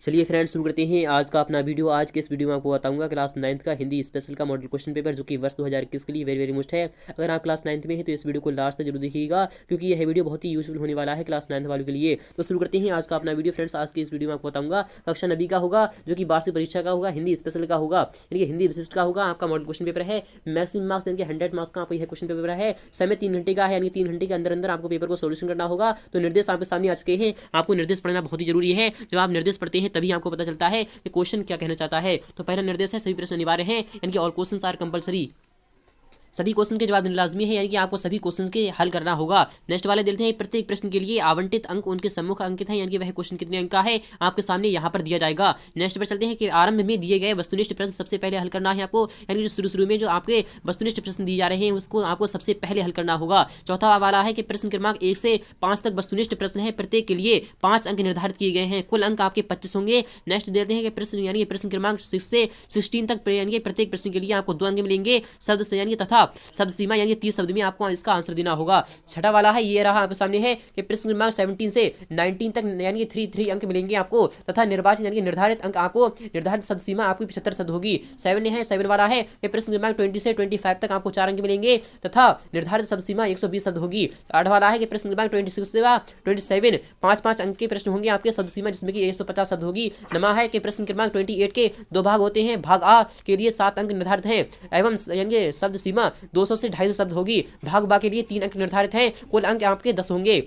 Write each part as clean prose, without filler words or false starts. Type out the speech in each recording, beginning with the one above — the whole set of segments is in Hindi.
चलिए फ्रेंड्स शुरू करते हैं आज का अपना वीडियो। आज के इस वीडियो में आपको बताऊंगा क्लास 9th का हिंदी स्पेशल का मॉडल क्वेश्चन पेपर जो कि वर्ष 2021 के लिए वेरी वेरी मुश्त है। अगर आप क्लास 9th में हैं तो इस वीडियो को लास्ट तक जरूर देखिएगा क्योंकि यह वीडियो बहुत ही यूजफुल होने वाला है क्लास 9th वालों के लिए। तो शुरू करते हैं आज का अपना वीडियो। फ्रेंड्स आज के इस वीडियो में आपको बताऊंगा कक्षा 9 का होगा जो कि वार्षिक परीक्षा का होगा, हिंदी स्पेशल का होगा यानी हिंदी विशिष्ट का होगा। आपका मॉडल क्वेश्चन पेपर है, मैक्सिमम मार्क्स यानी 100 मार्क्स का आपका यह क्वेश्चन पेपर है। समय 3 घंटे का है यानी 3 घंटे के अंदर अंदर आपको पेपर को सोल्यूशन करना होगा। तो निर्देश आपके सामने आ चुके हैं। आपको निर्देश पढ़ना बहुत ही जरूरी है। जब आप निर्देश पढ़ते हैं तभी आपको पता चलता है कि क्वेश्चन क्या कहना चाहता है। तो पहला निर्देश है सभी प्रश्न अनिवार्य हैं यानी कि ऑल क्वेश्चंस आर कंपलसरी। सभी क्वेश्चन के जवाब देना लाजमी है यानी कि आपको सभी क्वेश्चन के हल करना होगा। नेक्स्ट वाले देखते हैं प्रत्येक प्रश्न के लिए आवंटित अंक उनके सम्मुख अंकित है यानी कि वह क्वेश्चन कितने अंक का है आपके सामने यहाँ पर दिया जाएगा। नेक्स्ट पर चलते हैं कि आरंभ में दिए गए वस्तुनिष्ठ प्रश्न सबसे पहले हल करना है आपको, यानी जो शुरू में जो आपके वस्तुनिष्ठ प्रश्न दिए जा रहे हैं उसको आपको सबसे पहले हल करना होगा। चौथा वाला है कि प्रश्न क्रमांक 1 से 5 तक वस्तुनिष्ठ प्रश्न है, प्रत्येक के लिए 5 अंक निर्धारित किए गए हैं, कुल अंक आपके 25 होंगे। नेक्स्ट देते हैं कि प्रश्न यानी प्रश्न क्रमांक 6 से 16 तक यानी प्रत्येक प्रश्न के लिए आपको 2 अंक मिलेंगे शब्द से यानी तथा शब्द सीमा यानी 30 शब्द में आपको इसका आंसर देना होगा। छठा वाला है ये रहा आपके सामने है कि प्रश्न क्रमांक 17 से 19 तक यानी 3 अंक मिलेंगे आपको तथा निर्वाचित यानी निर्धारित अंक आपको निर्धारित शब्द सीमा आपकी 75 शब्द होगी। 7 वाला है कि प्रश्न क्रमांक 20 से 25 तक आपको 4 अंक मिलेंगे तथा निर्धारित शब्द सीमा 120 शब्द होगी। 8 वाला है कि प्रश्न क्रमांक 26 से 27 5 अंक के प्रश्न होंगे आपके शब्द सीमा जिसमें कि 150 शब्द होगी। 9 है कि प्रश्न क्रमांक 28 के 2 भाग होते हैं, भाग आ के लिए 7 अंक निर्धारित हैं एवं यानी शब्द सीमा 200 से 250 शब्द होगी। भाग बा के लिए 3 अंक निर्धारित हैं, कुल अंक आपके 10 होंगे।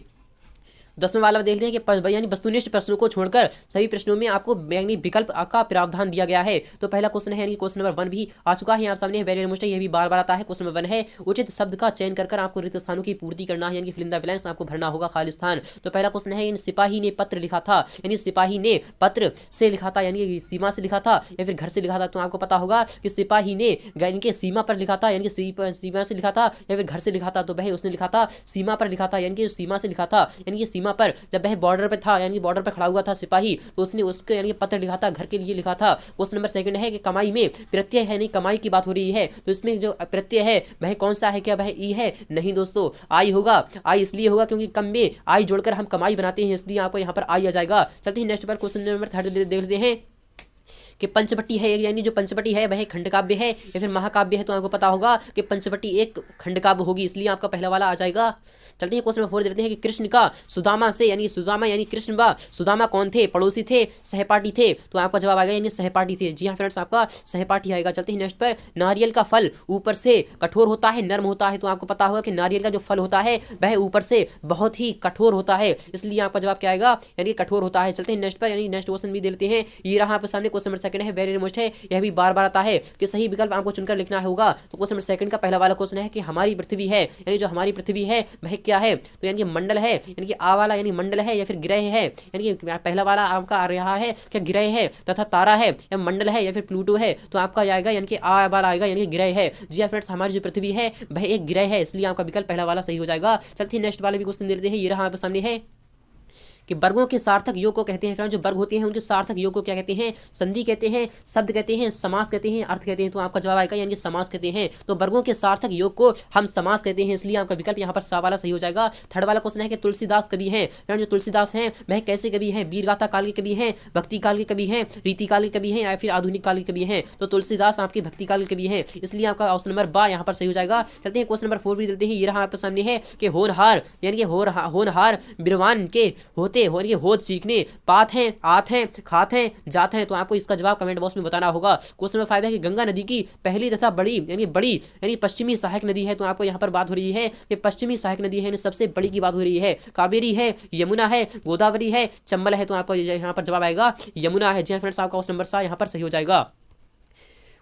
10वें वाला देखते हैं कि यानी वस्तुनिष्ठ प्रश्नों को छोड़कर सभी प्रश्नों में आपको यानी विकल्प का प्रावधान दिया गया है। तो पहला क्वेश्चन है यानी क्वेश्चन नंबर 1 भी आ चुका है आप सामने, वेरी मुश्किल ये भी बार बार आता है। क्वेश्चन नंबर 1 है उचित शब्द का चयन कर आपको रिक्त स्थानों की पूर्ति करना है यानी फिल इन द ब्लैंक्स आपको भरना होगा खाली स्थान। तो पहला क्वेश्चन है इन सिपाही ने पत्र लिखा था यानी सिपाही ने पत्र से लिखा था यानी सीमा से लिखा था या फिर घर से लिखा था। तो आपको पता होगा कि सिपाही ने इनके सीमा पर लिखा था यानी सीमा से लिखा था या फिर घर से लिखा था। तो वह उसने लिखा था सीमा पर लिखा था यानी कि सीमा से लिखा था यानी कि सीमा पर जब वह बॉर्डर पे था यानी बॉर्डर पे खड़ा हुआ था सिपाही तो उसने उसके यानी पत्र लिखा था, घर के लिए लिखा था। क्वेश्चन नंबर 2 है कि कमाई में प्रत्यय है नहीं कमाई की बात हो रही है तो इसमें जो प्रत्यय है वह कौन सा है, क्या वह ई है? नहीं दोस्तों, आई होगा। आई इसलिए होगा क्योंकि कम में आई जोड़कर हम कमाई बनाते हैं इसलिए आपको यहाँ पर आई आ जाएगा। चलते हैं नेक्स्ट पर क्वेश्चन नंबर 3 देख लेते हैं कि पंचवटी है यानी जो पंचवटी है वह खंडकाव्य है या फिर महाकाव्य है। तो आपको पता होगा कि पंचवटी एक खंडकाव्य होगी इसलिए आपका पहला वाला आ जाएगा। चलते हैं क्वेश्चन नंबर 4 देते हैं कि कृष्ण का सुदामा से यानी सुदामा यानी कृष्ण व सुदामा कौन थे? पड़ोसी थे, सहपाठी थे। तो आपका जवाब आएगा यानी सहपाठी थे। जी हाँ फ्रेंड्स, आपका सहपाठी आएगा। चलते हैं नेक्स्ट पर नारियल का फल ऊपर से कठोर होता है नर्म होता है। तो आपको पता होगा कि नारियल का जो फल होता है वह ऊपर से बहुत ही कठोर होता है इसलिए आपका जवाब क्या आएगा यानी कठोर होता है। चलते हैं नेक्स्ट पर यानी नेक्स्ट क्वेश्चन भी दे लेते हैं। ये रहा आपके सामने क्वेश्चन नंबर 2 है, वेरी मुश्किल है, यह भी बार बार आता है कि सही विकल्प आपको चुनकर लिखना होगा। तो क्वेश्चन नंबर 2 का पहला वाला क्वेश्चन है कि हमारी पृथ्वी है यानी जो हमारी पृथ्वी है वह क्या है? तो यानी मंडल है यानी कि आ वाला यानी मंडल है या फिर ग्रह है यानी कि पहला वाला आपका आ रहा है क्या ग्रह है तथा तारा है या मंडल है या फिर प्लूटो है। तो आपका आएगा यानी कि आ वाला आएगा यानी कि ग्रह है। जी हाँ फ्रेंड्स, हमारी जो पृथ्वी है वह एक ग्रह है इसलिए आपका विकल्प पहला वाला सही हो जाएगा। चलते हैं नेक्स्ट वाले भी क्वेश्चन देते हैं। ये रहा आपके सामने है कि वर्गों के सार्थक योग को कहते हैं। फ्रेंड्स, जो वर्ग होते हैं उनके सार्थक योग को क्या कहते हैं? संधि कहते हैं, शब्द कहते हैं, समास कहते हैं, अर्थ कहते हैं। तो आपका जवाब आएगा यानी समास कहते हैं। तो वर्गों के सार्थक योग को हम समास कहते हैं इसलिए आपका विकल्प यहाँ पर सा वाला सही हो जाएगा। 3rd वाला क्वेश्चन है कि तुलसीदास कवि हैं। फ्रेंड्स, जो तुलसीदास हैं वह कैसे कवि हैं? वीरगाथा काल के कवि हैं, भक्ति काल के कवि हैं, रीति काल के कवि हैं या फिर आधुनिक काल के कवि हैं। तो तुलसीदास आपके भक्ति काल के कवि हैं इसलिए आपका ऑप्शन नंबर बा यहाँ पर सही हो जाएगा। चलते हैं क्वेश्चन नंबर 4 भी देते हैं। ये रहा आपके सामने है कि होनहार यानी कि होनहार बिरवान के होते हो होत सीखने पात हैं, आत हैं, खात हैं, जात हैं। तो आपको इसका जवाब कमेंट बॉक्स में बताना होगा। क्वेश्चन नंबर 5 है कि गंगा नदी की पहली तथा बड़ी यानी पश्चिमी सहायक नदी है। तो आपको यहाँ पर बात हो रही है कि पश्चिमी सहायक नदी है यानी सबसे बड़ी की बात हो रही है। कावेरी है, यमुना है, गोदावरी है, चंबल है। तो आपको यहाँ पर जवाब आएगा यमुना है। जी फ्रेंड्स, आपका क्वेश्चन नंबर 7 यहाँ पर सही हो जाएगा।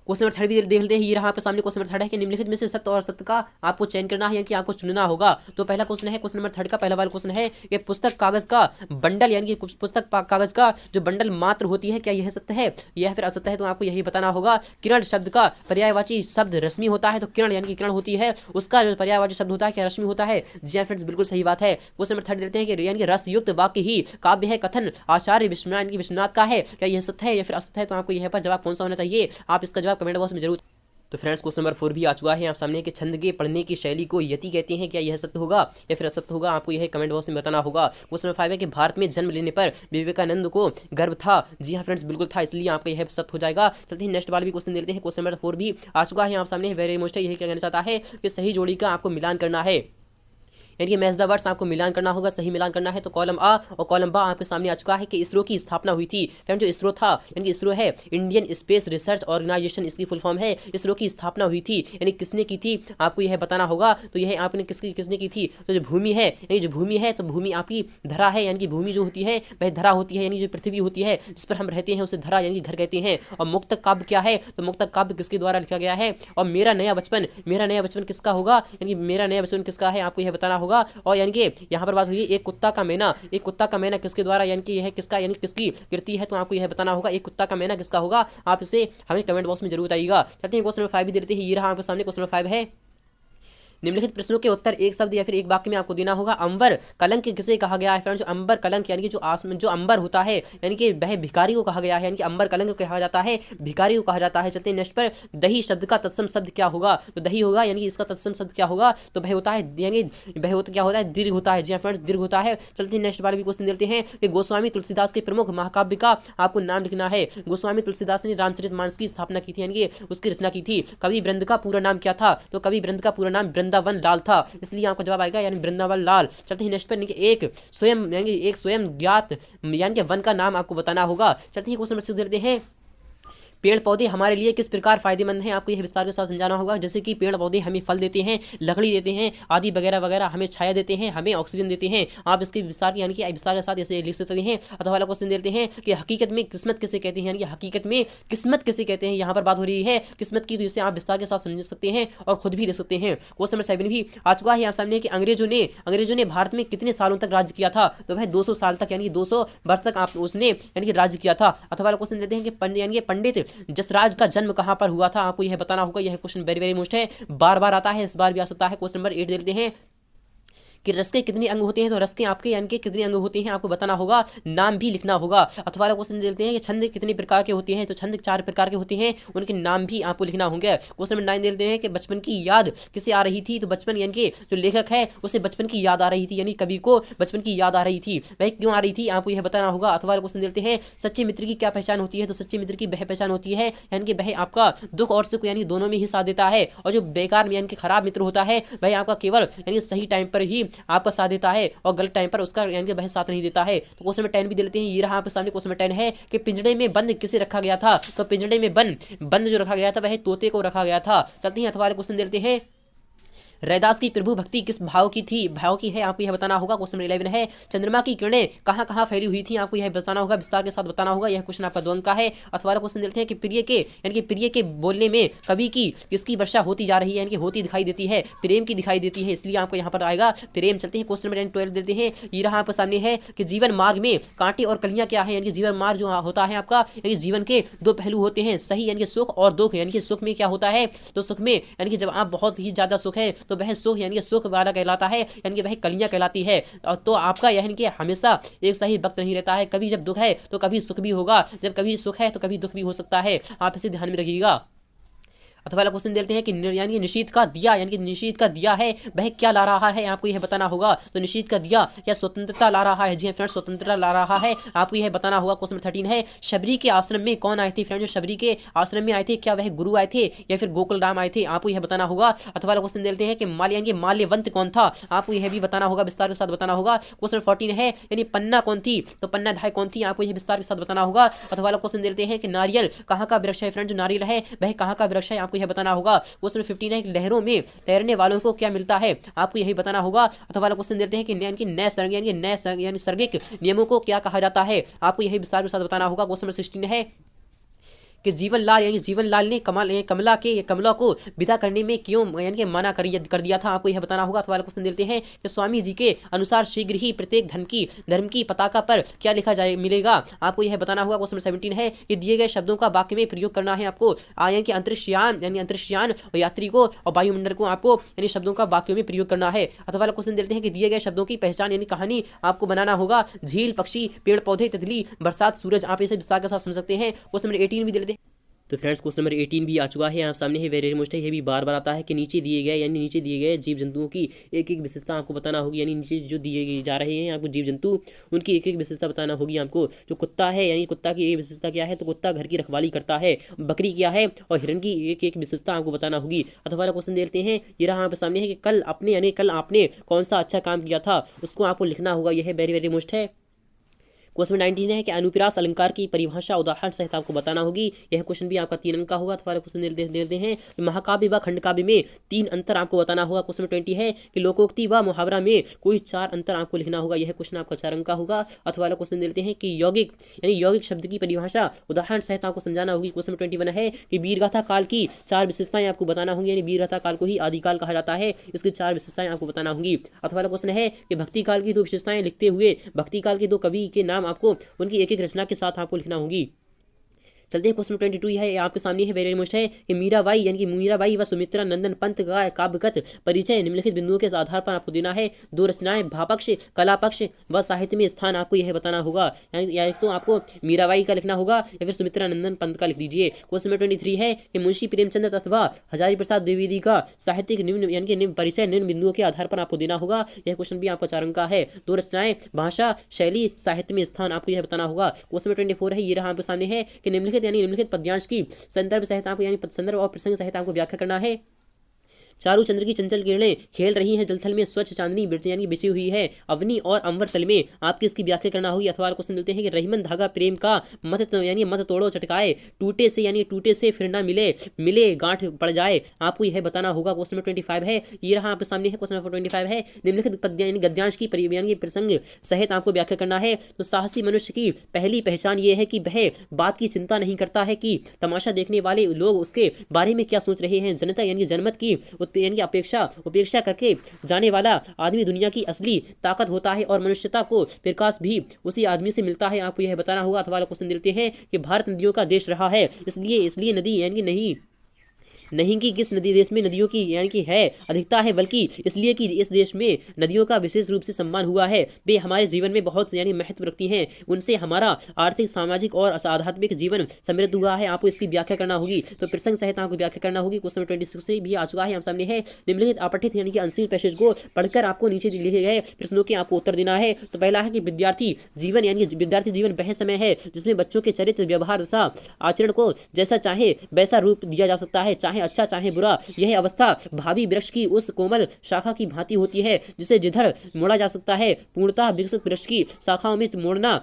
क्वेश्चन नंबर 3 भी देख लेते हैं। ये रहा आपके सामने क्वेश्चन नंबर 3 है कि निम्नलिखित में से सत्य और असत्य का आपको चयन करना है यानी कि आपको चुनना होगा। तो पहला क्वेश्चन है क्वेश्चन नंबर 3 का पहला वाला क्वेश्चन है कि पुस्तक कागज का बंडल यानी कि पुस्तक कागज का जो बंडल मात्र होती है क्या यह सत्य है या फिर असत्य है? तो आपको यही बताना होगा। किरण शब्द का पर्यायवाची शब्द रश्मि होता है। तो किरण यानी कि किरण होती है उसका जो पर्यायवाची शब्द होता है क्या रश्मि होता है? जी फ्रेंड्स, बिल्कुल सही बात है। क्वेश्चन नंबर 3 देते हैं कि यानी कि रस युक्त वाक्य ही काव्य है कथन आचार्य विश्वनाथ का है क्या यह सत्य है या फिर असत्य है? तो आपको यह पर जवाब कौन सा होना चाहिए? आप इसका जवाब कमेंट बॉक्स में जरूर तो फ्रेंड्स क्वेश्चन नंबर 4 भी आ चुका है आप सामने कि छंद के पढ़ने की शैली को यति कहते हैं, क्या यह सत्य होगा या फिर असत्य होगा, आपको यह कमेंट बॉक्स में बताना होगा। क्वेश्चन नंबर 5 है कि भारत में जन्म लेने पर विवेकानंद को गर्व था। जी हाँ फ्रेंड्स, बिल्कुल था, इसलिए आपका यह सत्य हो जाएगा। चलते हैं नेक्स्ट वाला भी क्वेश्चन देते हैं। क्वेश्चन नंबर 4 भी आ चुका है आप सामने, वेरी मोस्ट है। यही क्या कहना चाहता है कि सही जोड़ी का आपको मिलान करना है, यानी कि मैच द वर्ड्स आपको मिलान करना होगा, सही मिलान करना है। तो कॉलम आ और कॉलम बा आपके सामने आ चुका है कि इसरो की स्थापना हुई थी। फ्रेंड जो इसरो था, यानी कि इसरो है इंडियन स्पेस रिसर्च ऑर्गेनाइजेशन, इसकी फुल फॉर्म है। इसरो की स्थापना हुई थी, यानी किसने की थी आपको यह बताना होगा। तो यह आपने किसने की थी, तो जो भूमि है, यानी जो भूमि है, तो भूमि आपकी धरा है, यानी कि भूमि जो होती है वह धरा होती है, यानी जो पृथ्वी होती है जिस पर हम रहते हैं उसे धरा यानी कि घर कहते हैं। और मुक्त काव्य क्या है, तो मुक्त काव्य किसके द्वारा लिखा गया है। और मेरा नया बचपन किसका होगा, यानी मेरा नया बचपन किसका है आपको यह बताना होगा। और यानी कि यहाँ पर बात हुई एक कुत्ता का मैना किसके द्वारा, यानी कि यह किसका, यानी किसकी कृति है, तो आपको यह बताना होगा एक कुत्ता का मैना किसका होगा। आप इसे हमें कमेंट बॉक्स में जरूर बताइएगा। चलते हैं क्वेश्चन नंबर 5 भी देते हैं। ये रहा आपके सामने क्वेश्चन नंबर 5 है। निम्नलिखित प्रश्नों के उत्तर एक शब्द या फिर एक वाक्य में आपको देना होगा। अंबर कलंक किसे कहा गया है। फ्रेंड्स अंबर कलंक यानी कि जो अंबर होता है, यानी कि वह भिखारी को कहा गया है, यानी कि अंबर कलंक कहा जाता है, भिखारी को कहा जाता है। चलते हैं नेक्स्ट पर। दही शब्द का तत्सम शब्द क्या होगा, तो दही होगा, यानी कि इसका तत्सम शब्द क्या होगा, तो वह होता है, यानी वह होता क्या होता है, दीर्घ होता है। जी हाँ फ्रेंड्स, दीर्घ होता है। चलते हैं नेक्स्ट वाले भी क्वेश्चन देते हैं कि गोस्वामी तुलसीदास के प्रमुख महाकाव्य का आपको नाम लिखना है। गोस्वामी तुलसीदास ने रामचरितमानस की स्थापना की थी, यानी कि उसकी रचना की थी। कवि वृंद का पूरा नाम क्या था, तो कवि वृंद का पूरा नाम वृंदावन लाल था, इसलिए आपका जवाब आएगा यानी वृंदावन लाल। चलते हैं नेक्स्ट पर। एक स्वयं ज्ञात यानी कि वन का नाम आपको बताना होगा। चलते हैं क्वेश्चन नंबर 6 देते हैं। पेड़ पौधे हमारे लिए किस प्रकार फायदेमंद हैं, आपको यह विस्तार के साथ समझाना होगा। जैसे कि पेड़ पौधे हमें फल देते हैं, लकड़ी देते हैं आदि वगैरह वगैरह, हमें छाया देते हैं, हमें ऑक्सीजन देते हैं। आप इसके विस्तार यानी कि विस्तार के साथ ऐसे लिख सकते हैं। अथवा वाला क्वेश्चन देते हैं कि हकीकत में किस्मत किसे कहते हैं, यानी कि हकीकत में किस्मत किसे कहते हैं। यहाँ पर बात हो रही है किस्मत की, तो इसे आप विस्तार के साथ समझ सकते हैं और खुद भी लिख सकते हैं। क्वेश्चन नंबर 7 भी आ चुका है आप सामने कि अंग्रेजों ने भारत में कितने सालों तक राज्य किया था, तो वह 200 साल तक, यानी 200 वर्ष तक आप उसने यानी कि राज्य किया था। अथवा वाला क्वेश्चन देते हैं कि पंडित जसराज का जन्म कहां पर हुआ था, आपको यह बताना होगा। यह क्वेश्चन वेरी वेरी मोस्ट है, बार बार आता है, इस बार भी आ सकता है। क्वेश्चन नंबर 8 देते हैं कि रस के कितने अंग होते हैं, तो रस के आपके यानी कि कितने अंग होते हैं आपको बताना होगा, नाम भी लिखना होगा। अथवा क्वेश्चन देते हैं कि छंद कितने प्रकार के होते हैं, तो छंद 4 प्रकार के होते हैं, उनके नाम भी आपको लिखना होंगे। क्वेश्चन नंबर 9 देते हैं कि बचपन की याद किसे आ रही थी, तो बचपन यानी कि जो लेखक है उसे बचपन की याद आ रही थी, यानी कवि को बचपन की याद आ रही थी, वह क्यों आ रही थी आपको यह बताना होगा। अथवा क्वेश्चन देते हैं सच्चे मित्र की क्या पहचान होती है, तो सच्चे मित्र की वह पहचान होती है यानी कि वह आपका दुख और सुख यानी दोनों में ही साथ देता है, और जो बेकार यानी कि खराब मित्र होता है वह आपका केवल यानी सही टाइम पर ही आपका साथ देता है और गलत टाइम पर उसका यानी कि वह साथ नहीं देता है। तो क्वेश्चन नंबर 10 भी दे लेते हैं। ये रहा आपके सामने क्वेश्चन नंबर 10 है कि पिंजड़े में बंद किसे रखा गया था, तो पिंजड़े में बंद जो रखा गया था वह तोते को रखा गया था। चलते हैं अथवा क्वेश्चन दे लेते हैं। रैदास की प्रभु भक्ति किस भाव की थी, भाव की है आपको यह बताना होगा। क्वेश्चन नंबर 11 है चंद्रमा की किरणें कहां कहां फैली हुई थी, आपको यह बताना होगा, विस्तार के साथ बताना होगा। यह क्वेश्चन आपका 2 अंक का है। अथवा क्वेश्चन देते हैं कि प्रिय के बोलने में कवि की किसकी वर्षा होती जा रही है, यानी कि होती दिखाई देती है, प्रेम की दिखाई देती है, इसलिए आपको यहाँ पर आएगा प्रेम। चलते हैं क्वेश्चन नंबर 12 देते हैं। ये रहा आपके सामने है कि जीवन मार्ग में कांटे और कलियां क्या है, यानी कि जीवन मार्ग जो होता है आपका, यानी जीवन के 2 पहलू होते हैं, सही यानी कि सुख और दुख। यानी कि सुख में क्या होता है, तो सुख में यानी कि जब आप बहुत ही ज्यादा सुख है तो वह सुख यानी कि सुख वाला कहलाता है, यानी कि वह कलियां कहलाती है। तो आपका यानी कि हमेशा एक सही वक्त नहीं रहता है, कभी जब दुख है तो कभी सुख भी होगा, जब कभी सुख है तो कभी दुख भी हो सकता है, आप इसे ध्यान में रखिएगा। अथवा क्वेश्चन देते हैं कि यानी निशीथ का दिया, यानी कि निशीथ का दिया है वह क्या ला रहा है, आपको यह बताना होगा। तो निशीथ का दिया क्या स्वतंत्रता ला रहा है, जी हाँ फ्रेंड्स स्वतंत्रता ला रहा है, आपको यह बताना होगा। क्वेश्चन 13 है शबरी के आश्रम में कौन आए थे, फ्रेंड्स जो शबरी के आश्रम में आए थे क्या वह गुरु आए थे या फिर गोकुल राम आए थे, आपको यह बताना होगा। अथवा क्वेश्चन देते हैं कि माल्यवंत कौन था, आपको यह भी बताना होगा, विस्तार के साथ बताना होगा। क्वेश्चन 14 है यानी पन्ना कौन थी, तो पन्ना धाय कौन थी, आपको यह विस्तार के साथ बताना होगा। अथवा क्वेश्चन देते हैं कि नारियल कहाँ का वृक्ष है, फ्रेंड्स जो नारियल है वह कहाँ का वृक्ष है, आपको यह बताना होगा। क्वेश्चन 15 है कि लहरों में तैरने वालों को क्या मिलता है, आपको यही बताना होगा। अथवा क्वेश्चन देते हैं कि नैसर्गिक नियमों को क्या कहा जाता है, आपको यही विस्तार के साथ बताना होगा। क्वेश्चन 16 है कि जीवनलाल यानी जीवनलाल ने कमला को विदा करने में क्यों यानी कि मना कर दिया था, आपको यह बताना होगा। अथवा क्वेश्चन देते हैं कि स्वामी जी के अनुसार शीघ्र ही प्रत्येक धर्म की पताका पर क्या लिखा जाए मिलेगा, आपको यह बताना होगा। क्वेश्चन 17 है कि दिए गए शब्दों का वाक्य में प्रयोग करना है आपको, यानी कि अंतरिक्षयान यात्री को और वायुमंडल को आपको यानी शब्दों का वाक्यों में प्रयोग करना है। अथवा क्वेश्चन देते हैं कि दिए गए शब्दों की पहचान यानी कहानी आपको बनाना होगा, झील, पक्षी, पेड़ पौधे, तितली, बरसात, सूरज, आप इसे विस्तार के साथ समझ सकते हैं। क्वेश्चन 18 भी दे तो फ्रेंड्स क्वेश्चन नंबर 18 भी आ चुका है यहाँ सामने है, वेरी मोस्ट है। ये भी बार बार आता है कि नीचे दिए गए यानी नीचे दिए गए जीव जंतुओं की एक एक विशेषता आपको बताना होगी, यानी नीचे जो दिए जा रहे हैं आपको जीव जंतु उनकी एक एक विशेषता बताना होगी आपको। जो कुत्ता है यानी कुत्ता की एक विशेषता क्या है, तो कुत्ता घर की रखवाली करता है। बकरी क्या है और हिरन की एक एक विशेषता आपको बताना होगी। अथवा वाला क्वेश्चन देते हैं, ये रहा यहाँ सामने है कि कल आपने कौन सा अच्छा काम किया था, उसको आपको लिखना होगा। यह वेरी वेरी मोस्ट है। क्वेश्चन 19 है कि अनुप्रास अलंकार की परिभाषा उदाहरण सहित आपको बताना होगी। यह क्वेश्चन भी आपका 3 अंक का होगा। अथवा क्वेश्चन देते हैं महाकाव्य व खंडकाव्य में 3 अंतर आपको बताना होगा। क्वेश्चन 20 है कि लोकोक्ति व मुहावरा में कोई 4 अंतर आपको लिखना होगा। यह क्वेश्चन आपका 4 अंक का होगा। अथवा क्वेश्चन देते हैं कि यौगिक यानी यौगिक शब्द की परिभाषा उदाहरण सहित आपको समझाना होगी। क्वेश्चन 21 है कि वीरगाथा काल की 4 विशेषताएं आपको बताना होंगी, यानी वीरगाथा काल को ही आदिकाल कहा जाता है, इसकी 4 विशेषताएं आपको बताना होंगी। अथवा क्वेश्चन है कि भक्ति काल की 2 विशेषताएं लिखते हुए भक्ति काल के 2 कवि के नाम आपको उनकी एक एक रचना के साथ आपको लिखना होगी। चलते हैं क्वेश्चन 22 है आपके सामने है, वेरी मोस्ट है कि मीराबाई यानी कि मीराबाई व सुमित्रा नंदन पंत का काव्यगत परिचय निम्नलिखित बिंदुओं के आधार पर आपको देना है। 2 रचनाएं भापक्ष कला पक्ष व साहित्य में स्थान आपको यह बताना होगा, यानी या तो आपको मीराबाई का लिखना होगा या फिर सुमित्रा नंदन पंत का लिख दीजिए। क्वेश्चन 23 है कि मुंशी प्रेमचंद अथवा हजारी प्रसाद द्विवेदी का साहित्यिक निम्न यानी कि निम्न परिचय निम्न बिंदुओं के आधार पर आपको देना होगा। यह क्वेश्चन भी आपका 4 अंक का है। 2 रचनाएं भाषा शैली साहित्य में स्थान आपको यह बताना होगा। क्वेश्चन 24 है, ये रहा आपके सामने है कि निम्नलिखित पद्यांश की संदर्भ सहित आपको यानी संदर्भ और प्रसंग सहित आपको व्याख्या करना है। चारू चंद्र की चंचल किरणें खेल रही हैं जलथल में, स्वच्छ चांदनी यानी बिछी हुई है अवनी और अंबर तल में, आपकी इसकी व्याख्या करना होगी। अथवा क्वेश्चन मिलते हैं कि रहीमन धागा प्रेम का मत यानी मत तोड़ो चटकाए, टूटे से यानी टूटे से फिर ना मिले गांठ पड़ जाए, आपको यह बताना होगा। क्वेश्चन 25 है, ये रहा आपके सामने है। क्वेश्चन 25 है निम्नलिखित पद्य यानी गद्यांश की यानी प्रसंग सहित आपको व्याख्या करना है। तो साहसी मनुष्य की पहली पहचान ये है कि वह बात की चिंता नहीं करता है कि तमाशा देखने वाले लोग उसके बारे में क्या सोच रहे हैं। जनता यानी जनमत की यानी उपेक्षा करके जाने वाला आदमी दुनिया की असली ताकत होता है और मनुष्यता को प्रकाश भी उसी आदमी से मिलता है, आपको यह बताना होगा। अथवा क्वेश्चन देते हैं कि भारत नदियों का देश रहा है, इसलिए नदी यानी कि नहीं कि किस नदी देश में नदियों की यानी कि है अधिकता है, बल्कि इसलिए कि इस देश में नदियों का विशेष रूप से सम्मान हुआ है। वे हमारे जीवन में बहुत यानी महत्व रखती हैं, उनसे हमारा आर्थिक सामाजिक और आध्यात्मिक जीवन समृद्ध हुआ है, आपको इसकी व्याख्या करना होगी। तो प्रसंग सहित आपको व्याख्या करना होगी। क्वेश्चन 26 से भी आ चुका है हम सामने है। निम्नलिखित अपठित यानी कि अनसीन पैसेज को पढ़कर आपको नीचे लिखे गए प्रश्नों के आपको उत्तर देना है। तो पहला है कि विद्यार्थी जीवन वह समय है जिसमें बच्चों के चरित्र व्यवहार तथा आचरण को जैसा चाहे वैसा रूप दिया जा सकता है, चाहे अच्छा चाहे बुरा। यह अवस्था भावी वृक्ष की उस कोमल शाखा की भांति होती है जिसे जिधर मोड़ा जा सकता है। पूर्णतः विकसित वृक्ष की शाखाओं में मोड़ना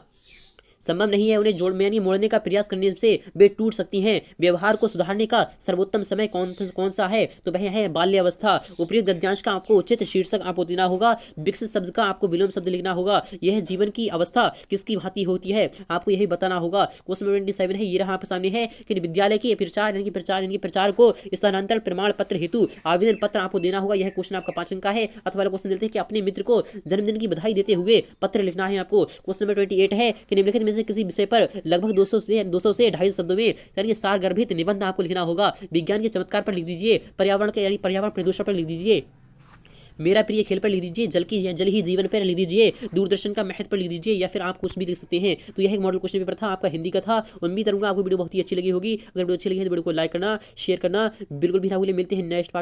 संभव नहीं है, उन्हें यानी मोड़ने का प्रयास करने से वे टूट सकती हैं। व्यवहार को सुधारने का सर्वोत्तम समय कौन सा है, तो वह है बाल्यावस्था। उपयुक्त गद्यांश का आपको उचित शीर्षक आपको देना होगा। विकसित शब्द का आपको विलोम शब्द लिखना होगा। यह जीवन की अवस्था किसकी भांति होती है, आपको यही बताना होगा। क्वेश्चन 27 है, ये रहा आपके सामने है कि विद्यालय के प्रचार को स्थानांतरण प्रमाण पत्र हेतु आवेदन पत्र आपको देना होगा। यह क्वेश्चन आपका 5 अंक का है। अथवा क्वेश्चन देते हैं कि अपने मित्र को जन्मदिन की बधाई देते हुए पत्र लिखना है आपको। क्वेश्चन नंबर 28 है कि निम्नलिखित में से किसी विषय पर लगभग 200 से 250 शब्दों में यानी सारगर्भित निबंध आपको लिखना होगा। विज्ञान के चमत्कार पर लिख दीजिए, पर्यावरण के यानी पर्यावरण प्रदूषण पर लिख दीजिए, मेरा प्रिय खेल पर लिख दीजिए, जल ही जीवन पर लिख दीजिए, दूरदर्शन का महत्व पर लिख दीजिए, या फिर आप कुछ भी लिख सकते हैं। तो यह एक मॉडल क्वेश्चन पेपर था आपका हिंदी का था। उम्मीद करूंगा आपको वीडियो बहुत ही अच्छी लगी होगी। अगर वीडियो अच्छी लगी है तो वीडियो को लाइक करना, शेयर करना बिल्कुल भी ना भूलें। मिलते हैं नेक्स्ट पार्ट।